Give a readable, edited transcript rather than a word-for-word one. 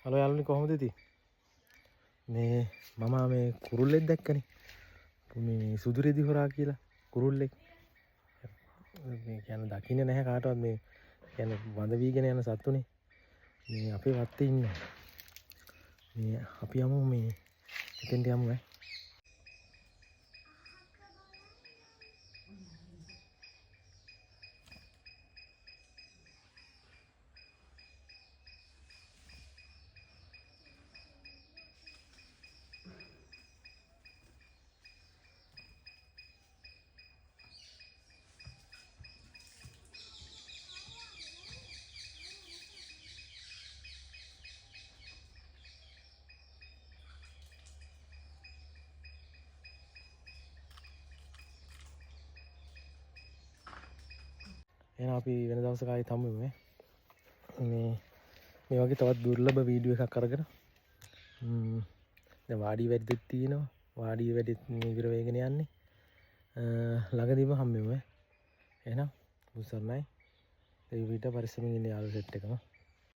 Hello යාළුවනි කොහොමද ඉතින්? මේ මම මේ කුරුල්ලෙක් දැක්කනේ. මේ සුදුරෙදි හොරා කියලා කුරුල්ලෙක්. මේ කියන්නේ දකින්නේ නැහැ කාටවත් මේ කියන්නේ වඳ වීගෙන යන සත්තුනේ. මේ අපේ වත්තේ ඉන්නවා. මේ අපි යමු මේ එතෙන්ට යමු ඈ. එහෙනම් අපි වෙන දවසක ආයෙත් හමු වෙමු මේ වගේ තවත් දුර්ලභ වීඩියෝ එකක් අරගෙන දැන් වාඩි වැඩිත් තියෙනවා වාඩි වැඩිත් ඉවර වෙගෙන යන්නේ ළඟදීම හම්බෙමු එහෙනම් මුසර්ණයි ඒ විදිහට පරිස්සමින් ඉන්න යාළුවෝ සෙට් එකම